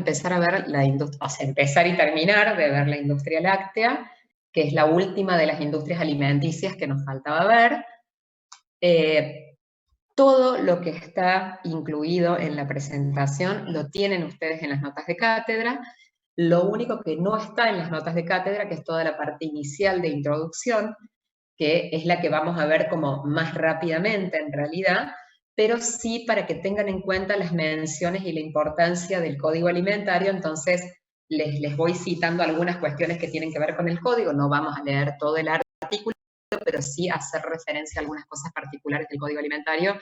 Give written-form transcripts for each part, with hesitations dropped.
empezar a ver la industria, o sea, empezar y terminar de ver la industria láctea, que es la última de las industrias alimenticias que nos faltaba ver. Todo lo que está incluido en la presentación lo tienen ustedes en las notas de cátedra. Lo único que no está en las notas de cátedra, que es toda la parte inicial de introducción, que es la que vamos a ver como más rápidamente en realidad, pero sí para que tengan en cuenta las menciones y la importancia del código alimentario. Entonces les voy citando algunas cuestiones que tienen que ver con el código. No vamos a leer todo el artículo, pero sí hacer referencia a algunas cosas particulares del código alimentario,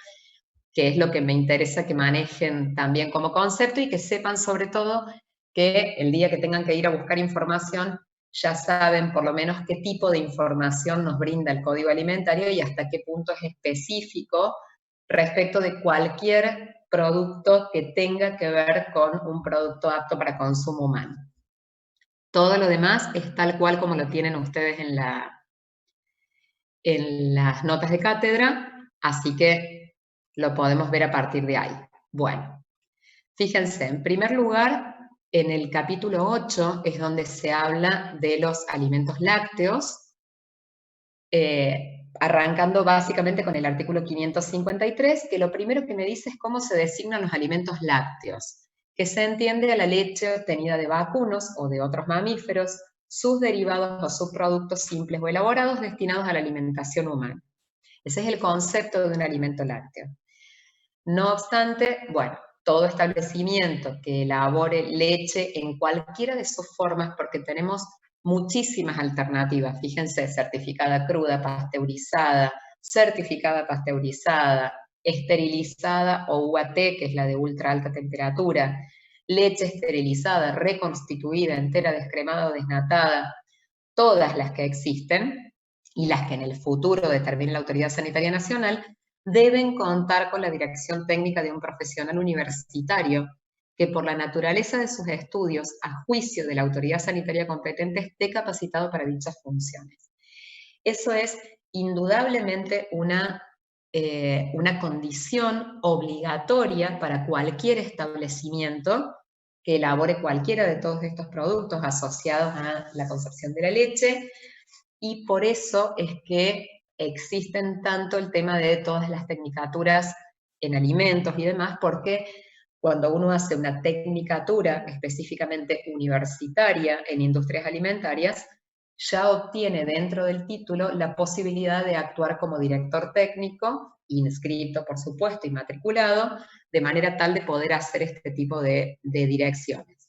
que es lo que me interesa que manejen también como concepto, y que sepan sobre todo que el día que tengan que ir a buscar información, ya saben por lo menos qué tipo de información nos brinda el código alimentario y hasta qué punto es específico respecto de cualquier producto que tenga que ver con un producto apto para consumo humano. Todo lo demás es tal cual como lo tienen ustedes en las notas de cátedra, así que lo podemos ver a partir de ahí. Bueno, fíjense, en primer lugar, en el capítulo 8 es donde se habla de los alimentos lácteos, arrancando básicamente con el artículo 553, que lo primero que me dice es cómo se designan los alimentos lácteos, que se entiende a la leche obtenida de vacunos o de otros mamíferos, sus derivados o subproductos simples o elaborados destinados a la alimentación humana. Ese es el concepto de un alimento lácteo. No obstante, bueno, todo establecimiento que elabore leche en cualquiera de sus formas, porque tenemos muchísimas alternativas, fíjense, certificada cruda, pasteurizada, esterilizada o UAT, que es la de ultra alta temperatura, leche esterilizada, reconstituida, entera, descremada o desnatada, todas las que existen y las que en el futuro determine la Autoridad Sanitaria Nacional, deben contar con la dirección técnica de un profesional universitario que por la naturaleza de sus estudios, a juicio de la autoridad sanitaria competente, esté capacitado para dichas funciones. Eso es indudablemente una condición obligatoria para cualquier establecimiento que elabore cualquiera de todos estos productos asociados a la concepción de la leche, y por eso es que existen tanto el tema de todas las tecnicaturas en alimentos y demás, porque cuando uno hace una tecnicatura específicamente universitaria en industrias alimentarias, ya obtiene dentro del título la posibilidad de actuar como director técnico, inscrito por supuesto y matriculado, de manera tal de poder hacer este tipo de direcciones.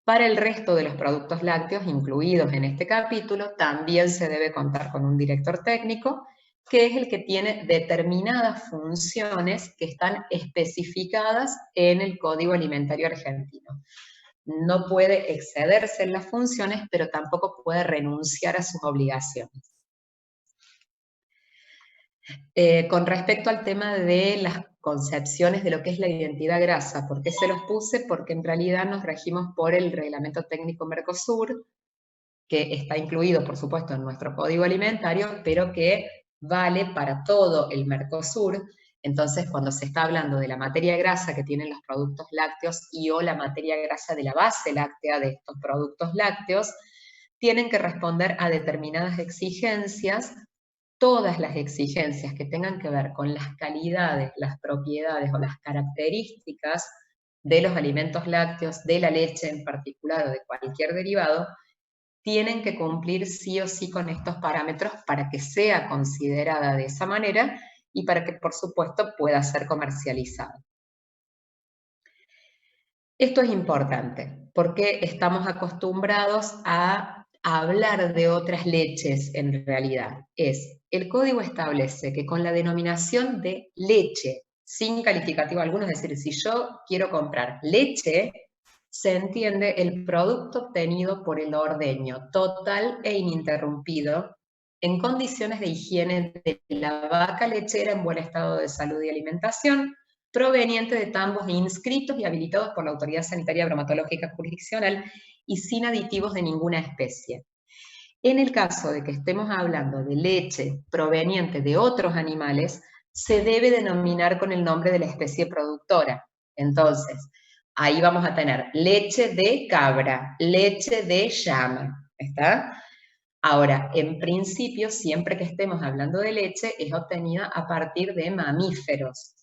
Para el resto de los productos lácteos incluidos en este capítulo, también se debe contar con un director técnico, que es el que tiene determinadas funciones que están especificadas en el Código Alimentario Argentino. No puede excederse en las funciones, pero tampoco puede renunciar a sus obligaciones. Con respecto al tema de las concepciones de lo que es la identidad grasa, ¿por qué se los puse? Porque en realidad nos regimos por el Reglamento Técnico Mercosur, que está incluido, por supuesto, en nuestro Código Alimentario, pero que vale para todo el Mercosur. Entonces, cuando se está hablando de la materia grasa que tienen los productos lácteos y o la materia grasa de la base láctea de estos productos lácteos, tienen que responder a determinadas exigencias. Todas las exigencias que tengan que ver con las calidades, las propiedades o las características de los alimentos lácteos, de la leche en particular o de cualquier derivado, tienen que cumplir sí o sí con estos parámetros para que sea considerada de esa manera y para que, por supuesto, pueda ser comercializada. Esto es importante porque estamos acostumbrados a hablar de otras leches en realidad. El código establece que con la denominación de leche, sin calificativo alguno, es decir, si yo quiero comprar leche, se entiende el producto obtenido por el ordeño total e ininterrumpido en condiciones de higiene de la vaca lechera en buen estado de salud y alimentación, proveniente de tambos inscritos y habilitados por la Autoridad Sanitaria Bromatológica Jurisdiccional y sin aditivos de ninguna especie. En el caso de que estemos hablando de leche proveniente de otros animales, se debe denominar con el nombre de la especie productora. Entonces, Ahí vamos a tener leche de cabra, leche de llama, ¿está? Ahora, en principio, siempre que estemos hablando de leche, es obtenida a partir de mamíferos.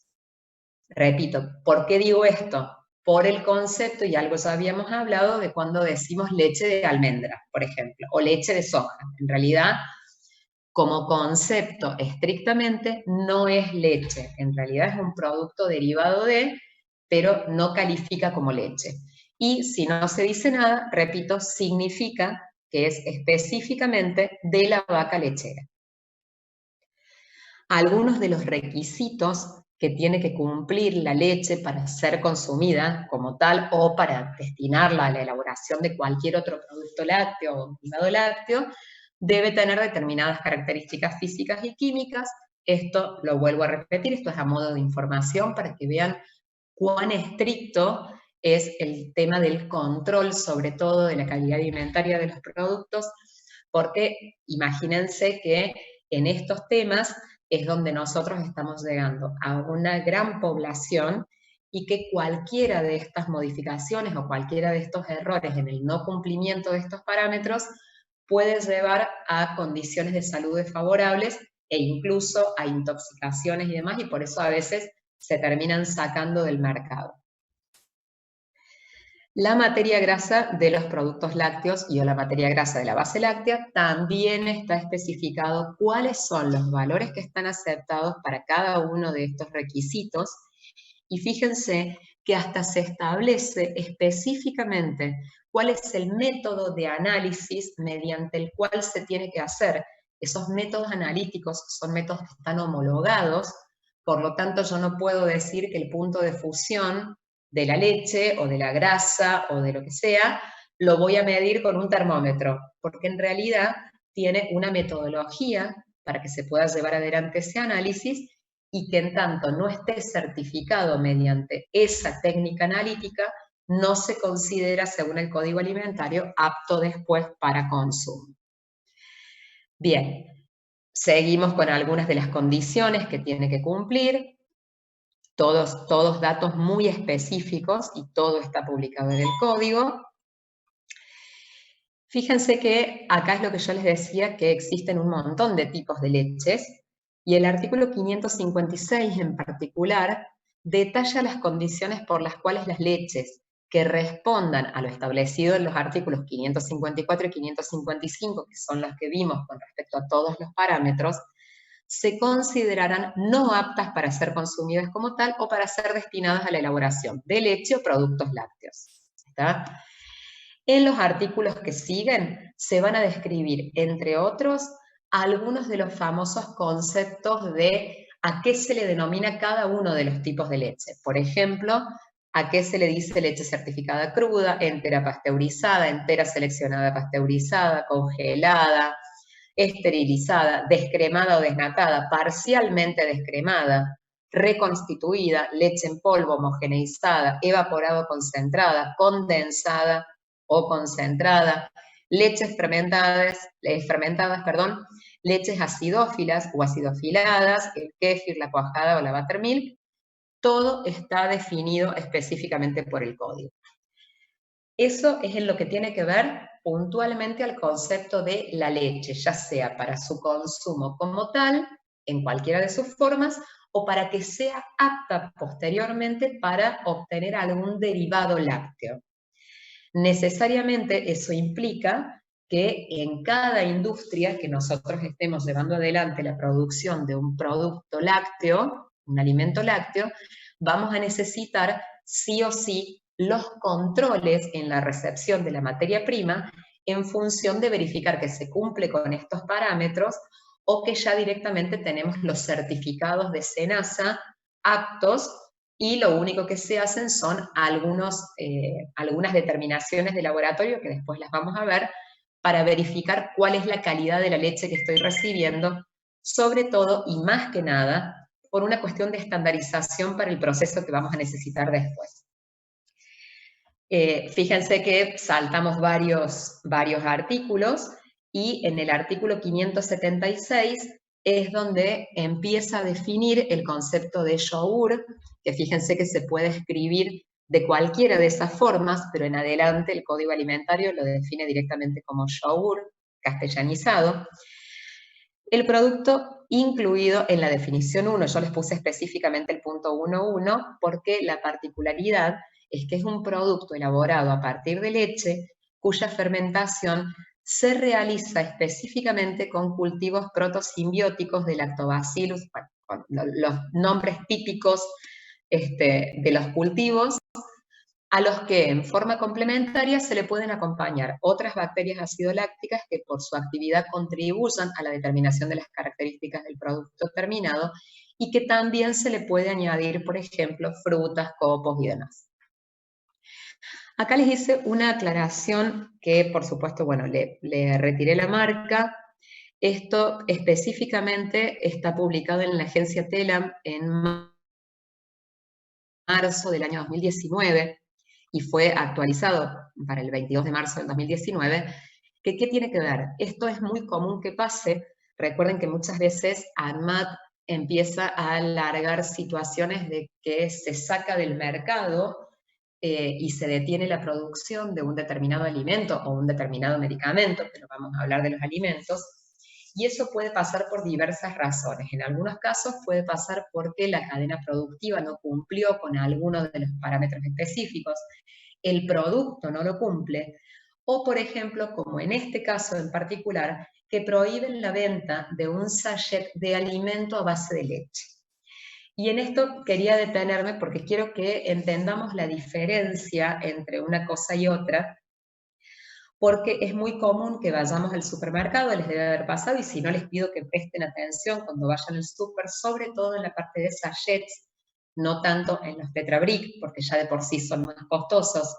Repito, ¿por qué digo esto? Por el concepto, y algo ya habíamos hablado, de cuando decimos leche de almendra, por ejemplo, o leche de soja. En realidad, como concepto estrictamente, no es leche. En realidad es un producto derivado de, pero no califica como leche. Y si no se dice nada, repito, significa que es específicamente de la vaca lechera. Algunos de los requisitos que tiene que cumplir la leche para ser consumida como tal o para destinarla a la elaboración de cualquier otro producto lácteo o derivado lácteo, debe tener determinadas características físicas y químicas. Esto lo vuelvo a repetir, esto es a modo de información para que vean cuán estricto es el tema del control, sobre todo de la calidad alimentaria de los productos, porque imagínense que en estos temas es donde nosotros estamos llegando a una gran población y que cualquiera de estas modificaciones o cualquiera de estos errores en el no cumplimiento de estos parámetros puede llevar a condiciones de salud desfavorables e incluso a intoxicaciones y demás, y por eso a veces se terminan sacando del mercado. La materia grasa de los productos lácteos y o la materia grasa de la base láctea también está especificado cuáles son los valores que están aceptados para cada uno de estos requisitos, y fíjense que hasta se establece específicamente cuál es el método de análisis mediante el cual se tiene que hacer. Esos métodos analíticos son métodos que están homologados, por lo tanto yo no puedo decir que el punto de fusión de la leche o de la grasa o de lo que sea, lo voy a medir con un termómetro, porque en realidad tiene una metodología para que se pueda llevar adelante ese análisis, y que en tanto no esté certificado mediante esa técnica analítica, no se considera, según el Código Alimentario, apto después para consumo. Bien, seguimos con algunas de las condiciones que tiene que cumplir. Todos datos muy específicos y todo está publicado en el código. Fíjense que acá es lo que yo les decía, que existen un montón de tipos de leches, y el artículo 556 en particular detalla las condiciones por las cuales las leches que respondan a lo establecido en los artículos 554 y 555, que son los que vimos con respecto a todos los parámetros, se considerarán no aptas para ser consumidas como tal o para ser destinadas a la elaboración de leche o productos lácteos. ¿Está? En los artículos que siguen se van a describir, entre otros, algunos de los famosos conceptos de a qué se le denomina cada uno de los tipos de leche. Por ejemplo, a qué se le dice leche certificada cruda, entera pasteurizada, entera seleccionada pasteurizada, congelada, esterilizada, descremada o desnatada, parcialmente descremada, reconstituida, leche en polvo, homogeneizada, evaporada o concentrada, condensada o concentrada, leches fermentadas, leches acidófilas o acidofiladas, el kéfir, la cuajada o la buttermilk. Todo está definido específicamente por el código. Eso es en lo que tiene que ver puntualmente al concepto de la leche, ya sea para su consumo como tal, en cualquiera de sus formas, o para que sea apta posteriormente para obtener algún derivado lácteo. Necesariamente eso implica que en cada industria que nosotros estemos llevando adelante la producción de un producto lácteo, un alimento lácteo, vamos a necesitar sí o sí los controles en la recepción de la materia prima en función de verificar que se cumple con estos parámetros o que ya directamente tenemos los certificados de SENASA aptos, y lo único que se hacen son algunas determinaciones de laboratorio, que después las vamos a ver, para verificar cuál es la calidad de la leche que estoy recibiendo, sobre todo y más que nada por una cuestión de estandarización para el proceso que vamos a necesitar después. Fíjense que saltamos varios artículos, y en el artículo 576 es donde empieza a definir el concepto de yogur, que fíjense que se puede escribir de cualquiera de esas formas, pero en adelante el Código Alimentario lo define directamente como yogur, castellanizado. El producto incluido en la definición 1, yo les puse específicamente el punto 1.1, porque la particularidad es que es un producto elaborado a partir de leche, cuya fermentación se realiza específicamente con cultivos protosimbióticos de Lactobacillus, con los nombres típicos de los cultivos, a los que en forma complementaria se le pueden acompañar otras bacterias acidolácticas que por su actividad contribuyan a la determinación de las características del producto terminado y que también se le puede añadir, por ejemplo, frutas, copos y demás. Acá les hice una aclaración que, por supuesto, bueno, le retiré la marca. Esto específicamente está publicado en la agencia TELAM en marzo del año 2019 y fue actualizado para el 22 de marzo del 2019, ¿qué tiene que ver? Esto es muy común que pase. Recuerden que muchas veces ANMAT empieza a alargar situaciones de que se saca del mercado y se detiene la producción de un determinado alimento o un determinado medicamento, pero vamos a hablar de los alimentos, y eso puede pasar por diversas razones. En algunos casos puede pasar porque la cadena productiva no cumplió con alguno de los parámetros específicos, el producto no lo cumple, o por ejemplo, como en este caso en particular, que prohíben la venta de un sachet de alimento a base de leche. Y en esto quería detenerme porque quiero que entendamos la diferencia entre una cosa y otra, porque es muy común que vayamos al supermercado, les debe haber pasado, y si no les pido que presten atención cuando vayan al súper, sobre todo en la parte de sachets, no tanto en los tetrabric, porque ya de por sí son más costosos,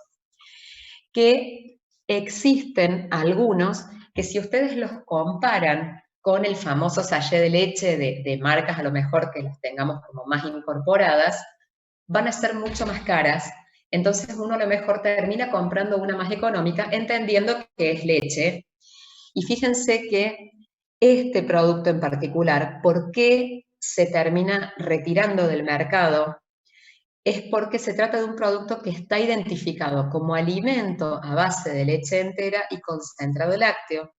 que existen algunos que si ustedes los comparan con el famoso sachet de leche de marcas a lo mejor que las tengamos como más incorporadas, van a ser mucho más caras. Entonces uno a lo mejor termina comprando una más económica, entendiendo que es leche. Y fíjense que este producto en particular, ¿por qué se termina retirando del mercado? Es porque se trata de un producto que está identificado como alimento a base de leche entera y concentrado lácteo,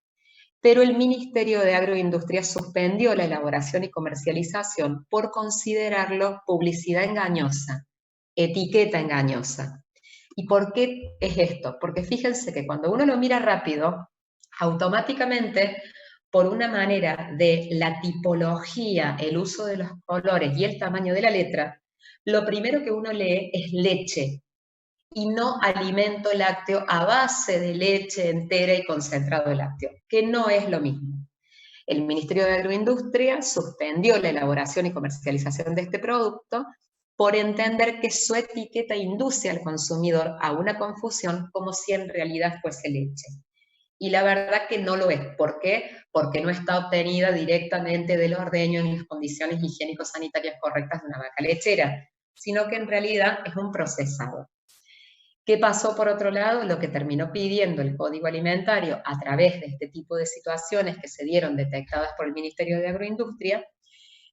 pero el Ministerio de Agroindustria suspendió la elaboración y comercialización por considerarlo publicidad engañosa, etiqueta engañosa. ¿Y por qué es esto? Porque fíjense que cuando uno lo mira rápido, automáticamente, por una manera de la tipología, el uso de los colores y el tamaño de la letra, lo primero que uno lee es leche y no alimento lácteo a base de leche entera y concentrado de lácteo, que no es lo mismo. El Ministerio de Agroindustria suspendió la elaboración y comercialización de este producto por entender que su etiqueta induce al consumidor a una confusión como si en realidad fuese leche. Y la verdad que no lo es. ¿Por qué? Porque no está obtenida directamente del ordeño en las condiciones higiénico-sanitarias correctas de una vaca lechera, sino que en realidad es un procesado. ¿Qué pasó por otro lado? Lo que terminó pidiendo el Código Alimentario a través de este tipo de situaciones que se dieron detectadas por el Ministerio de Agroindustria,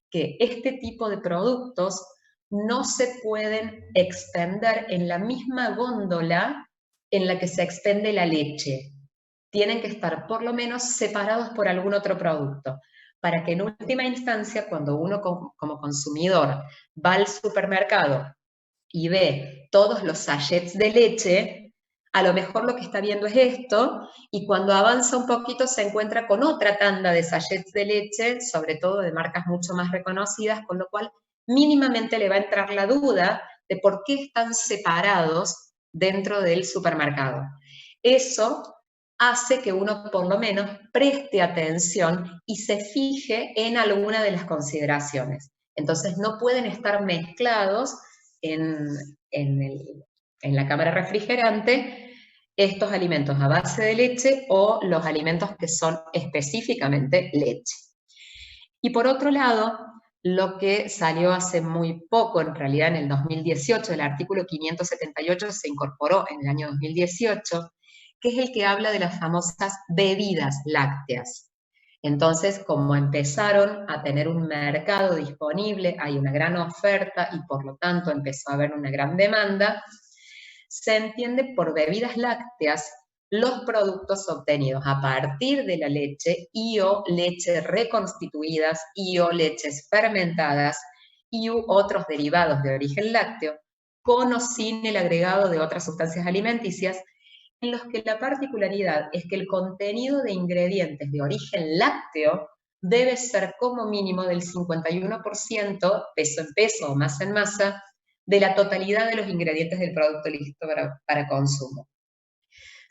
que este tipo de productos no se pueden expender en la misma góndola en la que se expende la leche. Tienen que estar por lo menos separados por algún otro producto, para que en última instancia, cuando uno como consumidor va al supermercado y ve todos los sachets de leche, a lo mejor lo que está viendo es esto, y cuando avanza un poquito se encuentra con otra tanda de sachets de leche, sobre todo de marcas mucho más reconocidas, con lo cual mínimamente le va a entrar la duda de por qué están separados dentro del supermercado. Eso hace que uno por lo menos preste atención y se fije en alguna de las consideraciones. Entonces no pueden estar mezclados en la cámara refrigerante estos alimentos a base de leche o los alimentos que son específicamente leche. Y por otro lado, lo que salió hace muy poco, en realidad en el 2018, el artículo 578 se incorporó en el año 2018, que es el que habla de las famosas bebidas lácteas. Entonces, como empezaron a tener un mercado disponible, hay una gran oferta y por lo tanto empezó a haber una gran demanda, se entiende por bebidas lácteas los productos obtenidos a partir de la leche y o leche reconstituidas y o leches fermentadas y u otros derivados de origen lácteo, con o sin el agregado de otras sustancias alimenticias, en los que la particularidad es que el contenido de ingredientes de origen lácteo debe ser como mínimo del 51%, peso en peso o masa en masa, de la totalidad de los ingredientes del producto listo para consumo.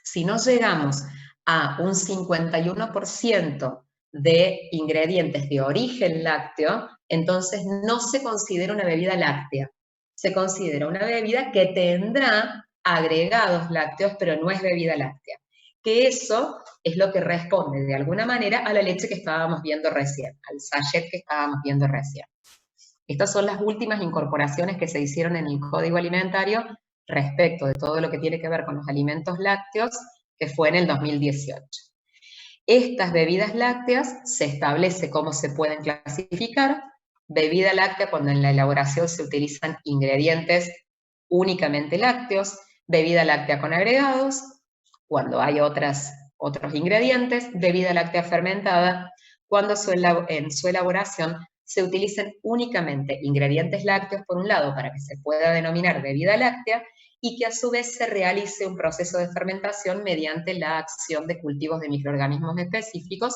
Si no llegamos a un 51% de ingredientes de origen lácteo, entonces no se considera una bebida láctea. Se considera una bebida que tendrá agregados lácteos, pero no es bebida láctea. Que eso es lo que responde de alguna manera a la leche que estábamos viendo recién, al sachet que estábamos viendo recién. Estas son las últimas incorporaciones que se hicieron en el Código Alimentario respecto de todo lo que tiene que ver con los alimentos lácteos, que fue en el 2018. Estas bebidas lácteas se establece cómo se pueden clasificar. Bebida láctea cuando en la elaboración se utilizan ingredientes únicamente lácteos, bebida láctea con agregados, cuando hay otros ingredientes, bebida láctea fermentada, cuando en su elaboración se utilicen únicamente ingredientes lácteos, por un lado, para que se pueda denominar bebida láctea, y que a su vez se realice un proceso de fermentación mediante la acción de cultivos de microorganismos específicos,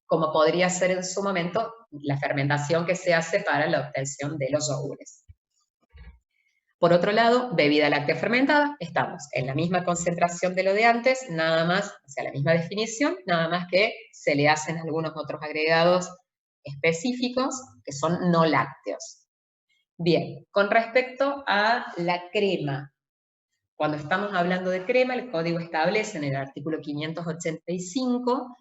como podría ser en su momento la fermentación que se hace para la obtención de los yogures. Por otro lado, bebida láctea fermentada, estamos en la misma concentración de lo de antes, nada más, o sea, la misma definición, nada más que se le hacen algunos otros agregados específicos que son no lácteos. Bien, con respecto a la crema, cuando estamos hablando de crema, el código establece en el artículo 585,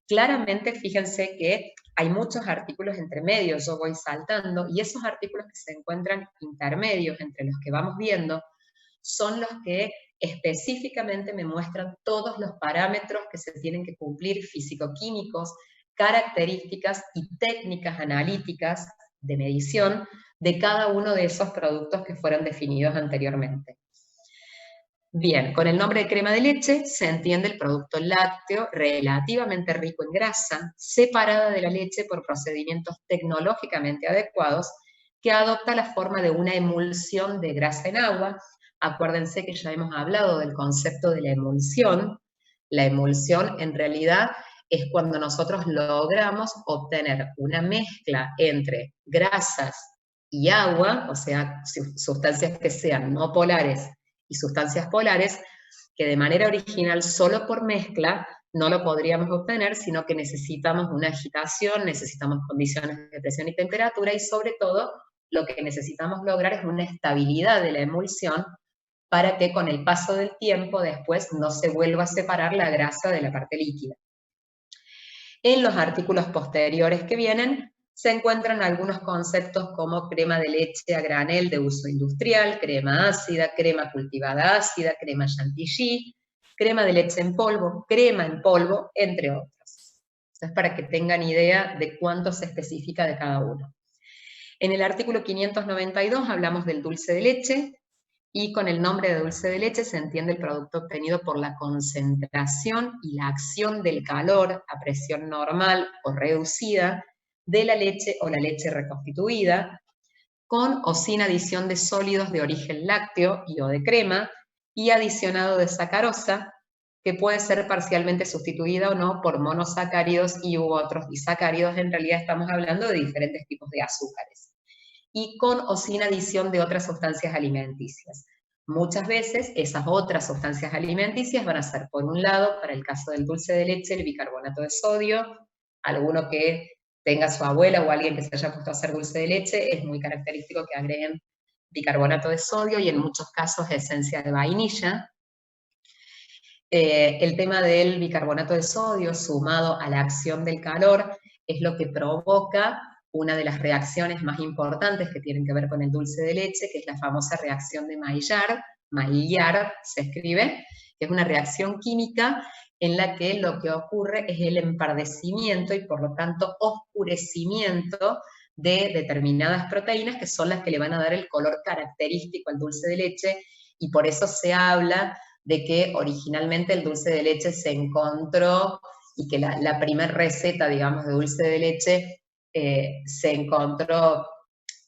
claramente fíjense que hay muchos artículos entre medios, yo voy saltando, y esos artículos que se encuentran intermedios entre los que vamos viendo son los que específicamente me muestran todos los parámetros que se tienen que cumplir, físico-químicos, características y técnicas analíticas de medición de cada uno de esos productos que fueron definidos anteriormente. Bien, con el nombre de crema de leche se entiende el producto lácteo relativamente rico en grasa, separada de la leche por procedimientos tecnológicamente adecuados, que adopta la forma de una emulsión de grasa en agua. Acuérdense que ya hemos hablado del concepto de la emulsión. La emulsión en realidad es cuando nosotros logramos obtener una mezcla entre grasas y agua, o sea, sustancias que sean no polares y sustancias polares, que de manera original, solo por mezcla, no lo podríamos obtener, sino que necesitamos una agitación, necesitamos condiciones de presión y temperatura, y sobre todo, lo que necesitamos lograr es una estabilidad de la emulsión para que con el paso del tiempo después no se vuelva a separar la grasa de la parte líquida. En los artículos posteriores que vienen, se encuentran algunos conceptos como crema de leche a granel de uso industrial, crema ácida, crema cultivada ácida, crema chantilly, crema de leche en polvo, crema en polvo, entre otros. Esto es para que tengan idea de cuánto se especifica de cada uno. En el artículo 592 hablamos del dulce de leche, y con el nombre de dulce de leche se entiende el producto obtenido por la concentración y la acción del calor a presión normal o reducida de la leche o la leche reconstituida, con o sin adición de sólidos de origen lácteo y o de crema, y adicionado de sacarosa, que puede ser parcialmente sustituida o no por monosacáridos y u otros disacáridos. En realidad estamos hablando de diferentes tipos de azúcares. Y con o sin adición de otras sustancias alimenticias. Muchas veces esas otras sustancias alimenticias van a ser, por un lado, para el caso del dulce de leche, el bicarbonato de sodio. Alguno que tenga su abuela o alguien que se haya puesto a hacer dulce de leche, es muy característico que agreguen bicarbonato de sodio y en muchos casos esencia de vainilla. El tema del bicarbonato de sodio sumado a la acción del calor es lo que provoca una de las reacciones más importantes que tienen que ver con el dulce de leche, que es la famosa reacción de Maillard se escribe, que es una reacción química en la que lo que ocurre es el empardecimiento y por lo tanto oscurecimiento de determinadas proteínas que son las que le van a dar el color característico al dulce de leche, y por eso se habla de que originalmente el dulce de leche se encontró, y que la primera receta, digamos, de dulce de leche se encontró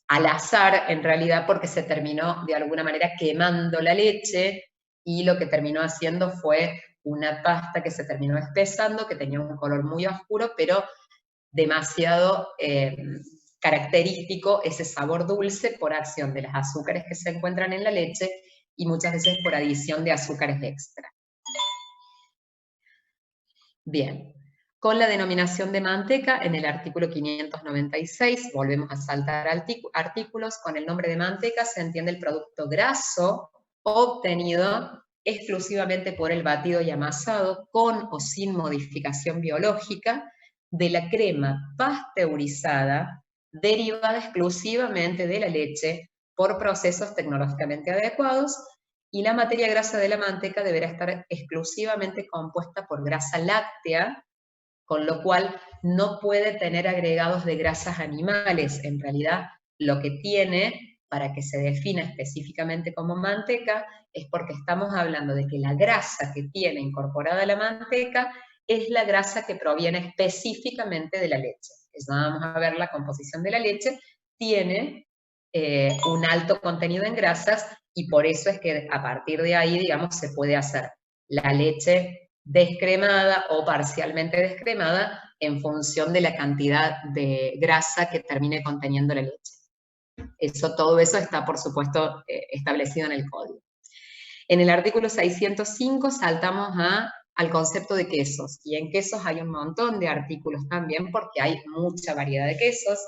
al azar, en realidad, porque se terminó de alguna manera quemando la leche, y lo que terminó haciendo fue una pasta que se terminó espesando, que tenía un color muy oscuro, pero demasiado característico ese sabor dulce por acción de los azúcares que se encuentran en la leche y muchas veces por adición de azúcares extra. Bien, con la denominación de manteca, en el artículo 596, volvemos a saltar artículos, con el nombre de manteca se entiende el producto graso obtenido exclusivamente por el batido y amasado, con o sin modificación biológica, de la crema pasteurizada, derivada exclusivamente de la leche por procesos tecnológicamente adecuados, y la materia grasa de la manteca deberá estar exclusivamente compuesta por grasa láctea, con lo cual no puede tener agregados de grasas animales. En realidad, lo que tiene, para que se defina específicamente como manteca, es porque estamos hablando de que la grasa que tiene incorporada la manteca es la grasa que proviene específicamente de la leche. Ya vamos a ver la composición de la leche, tiene un alto contenido en grasas, y por eso es que a partir de ahí, digamos, se puede hacer la leche descremada o parcialmente descremada en función de la cantidad de grasa que termine conteniendo la leche. Todo eso está, por supuesto, establecido en el código. En el artículo 605 saltamos al concepto de quesos, y en quesos hay un montón de artículos también, porque hay mucha variedad de quesos.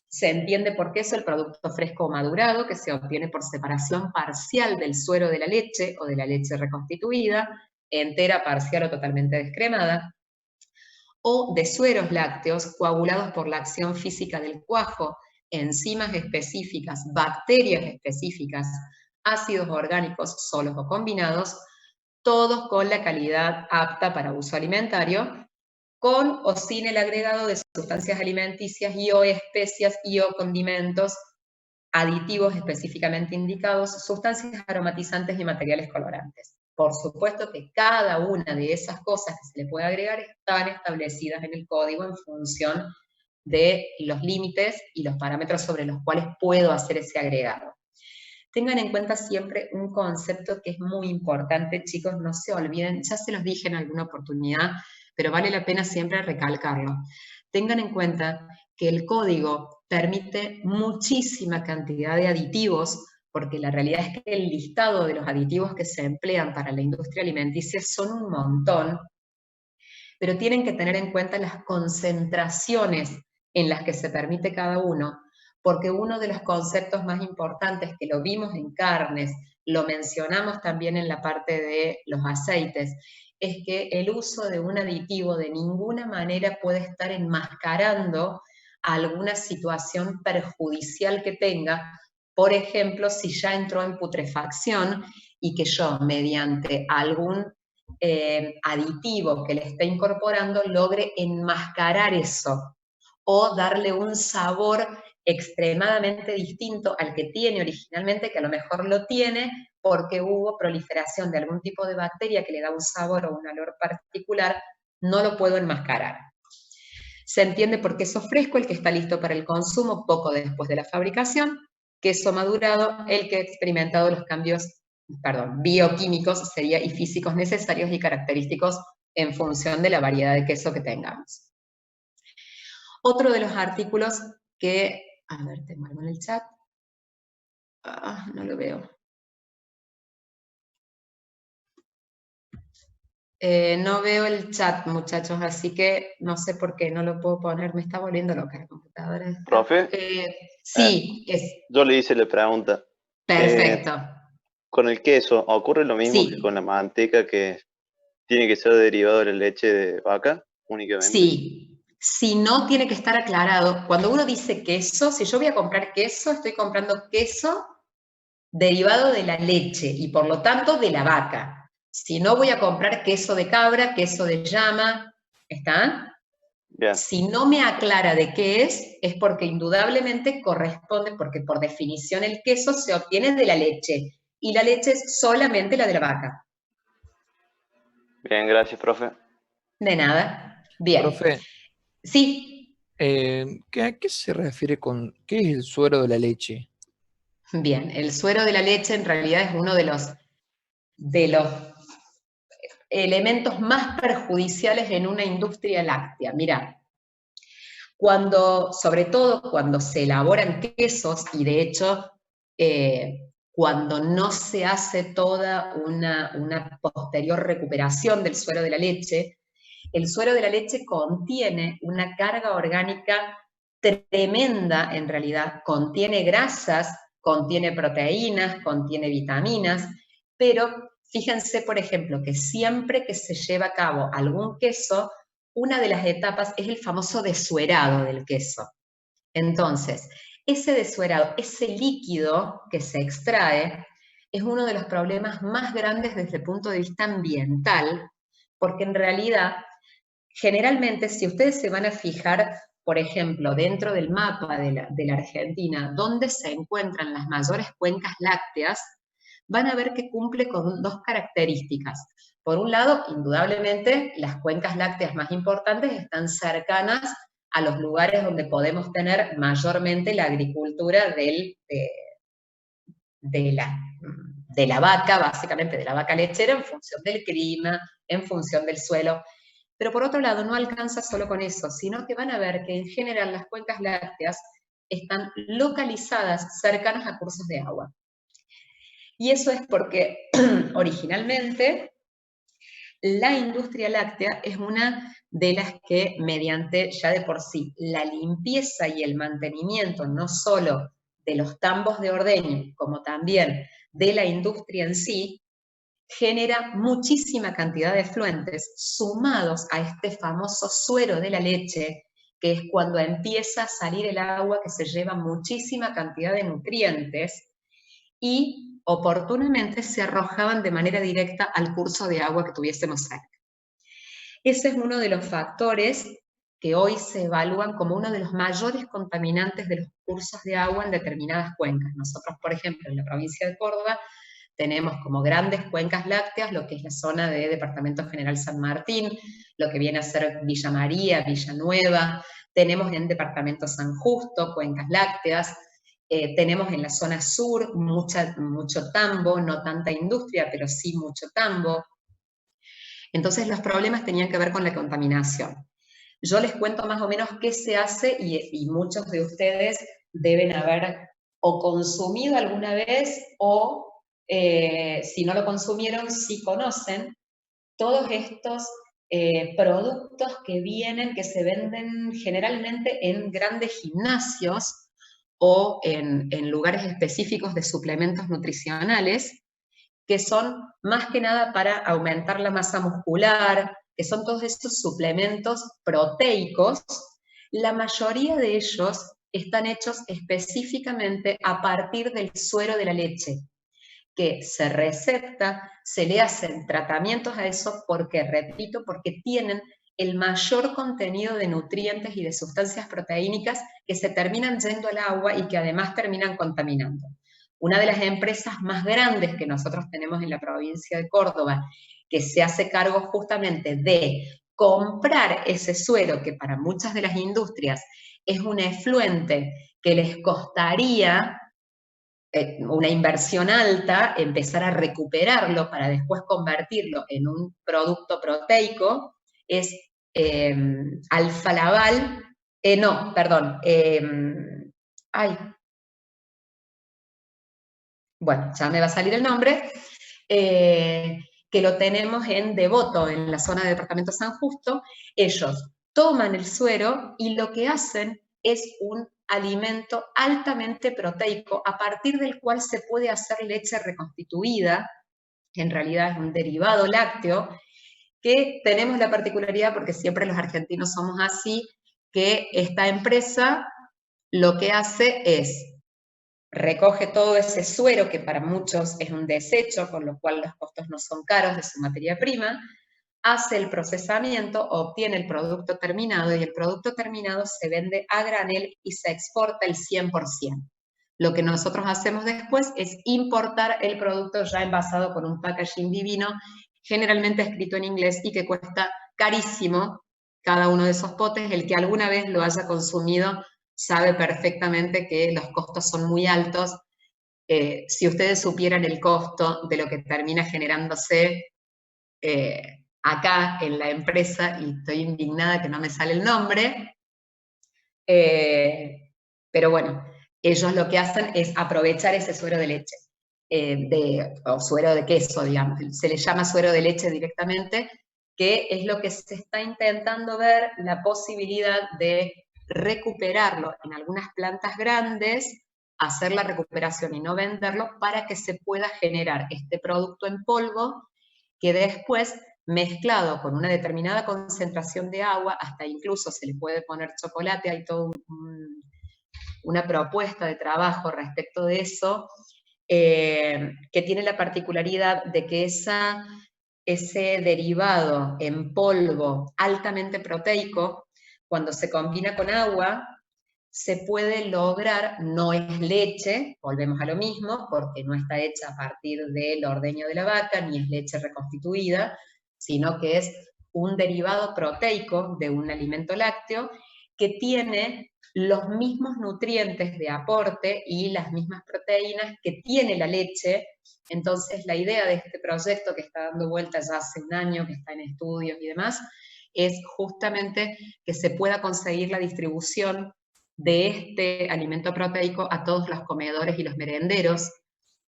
Se entiende por queso el producto fresco o madurado que se obtiene por separación parcial del suero de la leche o de la leche reconstituida, entera, parcial o totalmente descremada, o de sueros lácteos coagulados por la acción física del cuajo, enzimas específicas, bacterias específicas, ácidos orgánicos solos o combinados, todos con la calidad apta para uso alimentario, con o sin el agregado de sustancias alimenticias y o especias y o condimentos, aditivos específicamente indicados, sustancias aromatizantes y materiales colorantes. Por supuesto que cada una de esas cosas que se le puede agregar están establecidas en el código en función de los límites y los parámetros sobre los cuales puedo hacer ese agregado. Tengan en cuenta siempre un concepto que es muy importante, chicos, no se olviden, ya se los dije en alguna oportunidad, pero vale la pena siempre recalcarlo. Tengan en cuenta que el código permite muchísima cantidad de aditivos, porque la realidad es que el listado de los aditivos que se emplean para la industria alimenticia son un montón, pero tienen que tener en cuenta las concentraciones en las que se permite cada uno, porque uno de los conceptos más importantes que lo vimos en carnes, lo mencionamos también en la parte de los aceites, es que el uso de un aditivo de ninguna manera puede estar enmascarando alguna situación perjudicial que tenga. Por ejemplo, si ya entró en putrefacción y que yo, mediante algún aditivo que le esté incorporando, logre enmascarar eso o darle un sabor extremadamente distinto al que tiene originalmente, que a lo mejor lo tiene porque hubo proliferación de algún tipo de bacteria que le da un sabor o un olor particular, no lo puedo enmascarar. Se entiende por queso fresco el que está listo para el consumo poco después de la fabricación, queso madurado el que ha experimentado los cambios bioquímicos y físicos necesarios y característicos en función de la variedad de queso que tengamos. Otro de los artículos que, a ver, tengo algo en el chat, no lo veo. No veo el chat, muchachos, así que no sé por qué no lo puedo poner, me está volviendo loca la computadora. ¿Profe? Sí, yo le hice la pregunta. Perfecto. Con el queso, ¿ocurre lo mismo Sí. que con la manteca, que tiene que ser derivado de la leche de vaca únicamente? Sí, si no tiene que estar aclarado. Cuando uno dice queso, si yo voy a comprar queso, estoy comprando queso derivado de la leche y por lo tanto de la vaca. Si no, voy a comprar queso de cabra, queso de llama, ¿está? Bien, Si no me aclara de qué es porque indudablemente corresponde, porque por definición el queso se obtiene de la leche, y la leche es solamente la de la vaca. bien, gracias, profe. De nada. Bien. Profe, Sí, ¿a qué se refiere con qué es el suero de la leche? bien. El suero de la leche en realidad es uno de los elementos más perjudiciales en una industria láctea. Mira, sobre todo cuando se elaboran quesos, y de hecho, cuando no se hace toda una posterior recuperación del suero de la leche, el suero de la leche contiene una carga orgánica tremenda en realidad, contiene grasas, contiene proteínas, contiene vitaminas, pero fíjense, por ejemplo, que siempre que se lleva a cabo algún queso, una de las etapas es el famoso desuerado del queso. Entonces, ese desuerado, ese líquido que se extrae, es uno de los problemas más grandes desde el punto de vista ambiental, porque en realidad, generalmente, si ustedes se van a fijar, por ejemplo, dentro del mapa de la Argentina, donde se encuentran las mayores cuencas lácteas, van a ver que cumple con dos características. Por un lado, indudablemente, las cuencas lácteas más importantes están cercanas a los lugares donde podemos tener mayormente la agricultura de la vaca, básicamente de la vaca lechera, en función del clima, en función del suelo. Pero por otro lado, no alcanza solo con eso, sino que van a ver que en general las cuencas lácteas están localizadas cercanas a cursos de agua. Y eso es porque originalmente la industria láctea es una de las que, mediante ya de por sí la limpieza y el mantenimiento no solo de los tambos de ordeño, como también de la industria en sí, genera muchísima cantidad de efluentes sumados a este famoso suero de la leche, que es cuando empieza a salir el agua que se lleva muchísima cantidad de nutrientes y oportunamente se arrojaban de manera directa al curso de agua que tuviésemos cerca. Ese es uno de los factores que hoy se evalúan como uno de los mayores contaminantes de los cursos de agua en determinadas cuencas. Nosotros, por ejemplo, en la provincia de Córdoba, tenemos como grandes cuencas lácteas lo que es la zona de Departamento General San Martín, lo que viene a ser Villa María, Villanueva, tenemos en Departamento San Justo cuencas lácteas, tenemos en la zona sur mucho tambo, no tanta industria, pero sí mucho tambo. Entonces los problemas tenían que ver con la contaminación. Yo les cuento más o menos qué se hace y muchos de ustedes deben haber o consumido alguna vez o si no lo consumieron, sí conocen todos estos productos que vienen, que se venden generalmente en grandes gimnasios o en lugares específicos de suplementos nutricionales, que son más que nada para aumentar la masa muscular, que son todos estos suplementos proteicos. La mayoría de ellos están hechos específicamente a partir del suero de la leche, que se receta, se le hacen tratamientos a eso porque, repito, porque tienen el mayor contenido de nutrientes y de sustancias proteínicas que se terminan yendo al agua y que además terminan contaminando. Una de las empresas más grandes que nosotros tenemos en la provincia de Córdoba, que se hace cargo justamente de comprar ese suero, que para muchas de las industrias es un efluente que les costaría una inversión alta, empezar a recuperarlo para después convertirlo en un producto proteico, es Alfa Laval, no, perdón, bueno, ya me va a salir el nombre, que lo tenemos en Devoto, en la zona de Departamento San Justo. Ellos toman el suero y lo que hacen es un alimento altamente proteico, a partir del cual se puede hacer leche reconstituida, en realidad es un derivado lácteo, que tenemos la particularidad, porque siempre los argentinos somos así, que esta empresa lo que hace es recoge todo ese suero, que para muchos es un desecho, con lo cual los costos no son caros de su materia prima, hace el procesamiento, obtiene el producto terminado y el producto terminado se vende a granel y se exporta el 100%. Lo que nosotros hacemos después es importar el producto ya envasado con un packaging divino, generalmente escrito en inglés y que cuesta carísimo cada uno de esos potes. El que alguna vez lo haya consumido sabe perfectamente que los costos son muy altos. Si ustedes supieran el costo de lo que termina generándose acá en la empresa, y estoy indignada que no me sale el nombre, pero bueno, ellos lo que hacen es aprovechar ese suero de leche, o suero de queso, digamos, se le llama suero de leche directamente, que es lo que se está intentando ver, la posibilidad de recuperarlo en algunas plantas grandes, hacer la recuperación y no venderlo para que se pueda generar este producto en polvo que después, mezclado con una determinada concentración de agua, hasta incluso se le puede poner chocolate, hay toda una propuesta de trabajo respecto de eso, que tiene la particularidad de que ese derivado en polvo altamente proteico, cuando se combina con agua, se puede lograr, no es leche, volvemos a lo mismo, porque no está hecha a partir del ordeño de la vaca, ni es leche reconstituida, sino que es un derivado proteico de un alimento lácteo que tiene los mismos nutrientes de aporte y las mismas proteínas que tiene la leche. Entonces, la idea de este proyecto que está dando vuelta ya hace un año, que está en estudios y demás, es justamente que se pueda conseguir la distribución de este alimento proteico a todos los comedores y los merenderos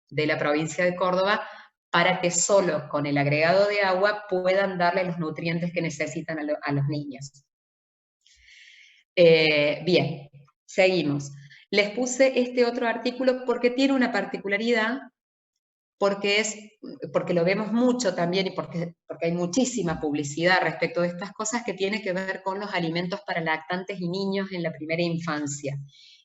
de la provincia de Córdoba, para que solo con el agregado de agua puedan darle los nutrientes que necesitan a los niños. Bien, seguimos. Les puse este otro artículo porque tiene una particularidad, porque lo vemos mucho también y porque hay muchísima publicidad respecto de estas cosas, que tiene que ver con los alimentos para lactantes y niños en la primera infancia.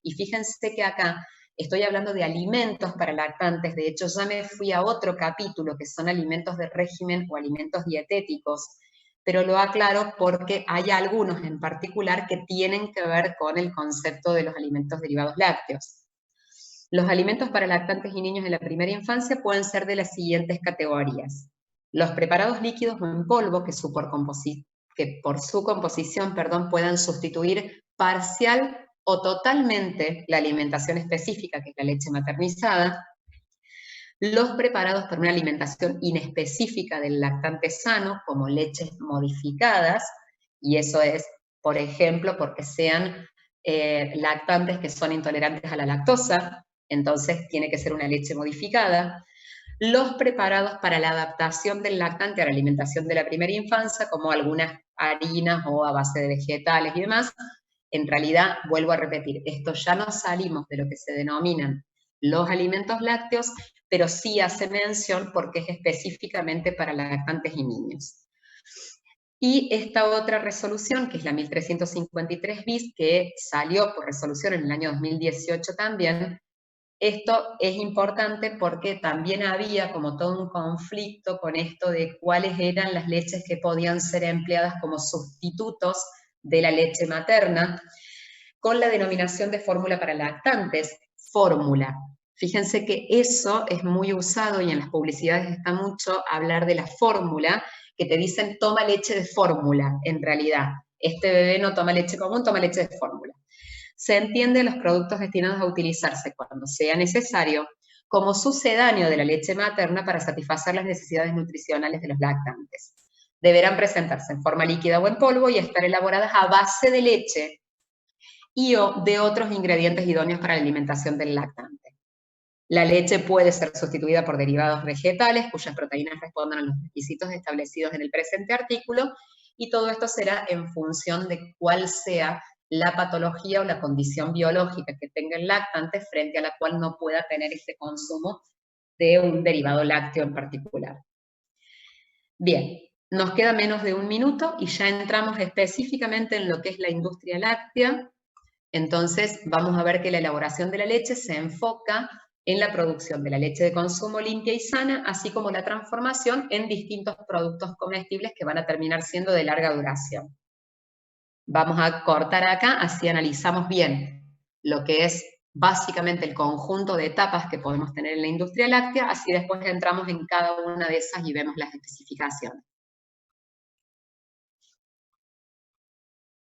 Y fíjense que acá estoy hablando de alimentos para lactantes, de hecho ya me fui a otro capítulo que son alimentos de régimen o alimentos dietéticos, pero lo aclaro porque hay algunos en particular que tienen que ver con el concepto de los alimentos derivados lácteos. Los alimentos para lactantes y niños en la primera infancia pueden ser de las siguientes categorías: los preparados líquidos o en polvo que por su composición puedan sustituir parcial o totalmente la alimentación específica, que es la leche maternizada; los preparados para una alimentación inespecífica del lactante sano, como leches modificadas, y eso es, por ejemplo, porque sean lactantes que son intolerantes a la lactosa, entonces tiene que ser una leche modificada; los preparados para la adaptación del lactante a la alimentación de la primera infancia, como algunas harinas o a base de vegetales y demás. En realidad, vuelvo a repetir, esto ya no salimos de lo que se denominan los alimentos lácteos, pero sí hace mención porque es específicamente para lactantes y niños. Y esta otra resolución, que es la 1353 bis, que salió por resolución en el año 2018 también, esto es importante porque también había como todo un conflicto con esto de cuáles eran las leches que podían ser empleadas como sustitutos de la leche materna, con la denominación de fórmula para lactantes, fórmula. Fíjense que eso es muy usado y en las publicidades está mucho hablar de la fórmula, que te dicen toma leche de fórmula, en realidad. Este bebé no toma leche común, toma leche de fórmula. Se entiende los productos destinados a utilizarse cuando sea necesario como sucedáneo de la leche materna para satisfacer las necesidades nutricionales de los lactantes. Deberán presentarse en forma líquida o en polvo y estar elaboradas a base de leche y o de otros ingredientes idóneos para la alimentación del lactante. La leche puede ser sustituida por derivados vegetales cuyas proteínas respondan a los requisitos establecidos en el presente artículo, y todo esto será en función de cuál sea la patología o la condición biológica que tenga el lactante frente a la cual no pueda tener este consumo de un derivado lácteo en particular. Bien, nos queda menos de un minuto y ya entramos específicamente en lo que es la industria láctea. Entonces vamos a ver que la elaboración de la leche se enfoca en la producción de la leche de consumo limpia y sana, así como la transformación en distintos productos comestibles que van a terminar siendo de larga duración. Vamos a cortar acá, así analizamos bien lo que es básicamente el conjunto de etapas que podemos tener en la industria láctea, así después entramos en cada una de esas y vemos las especificaciones.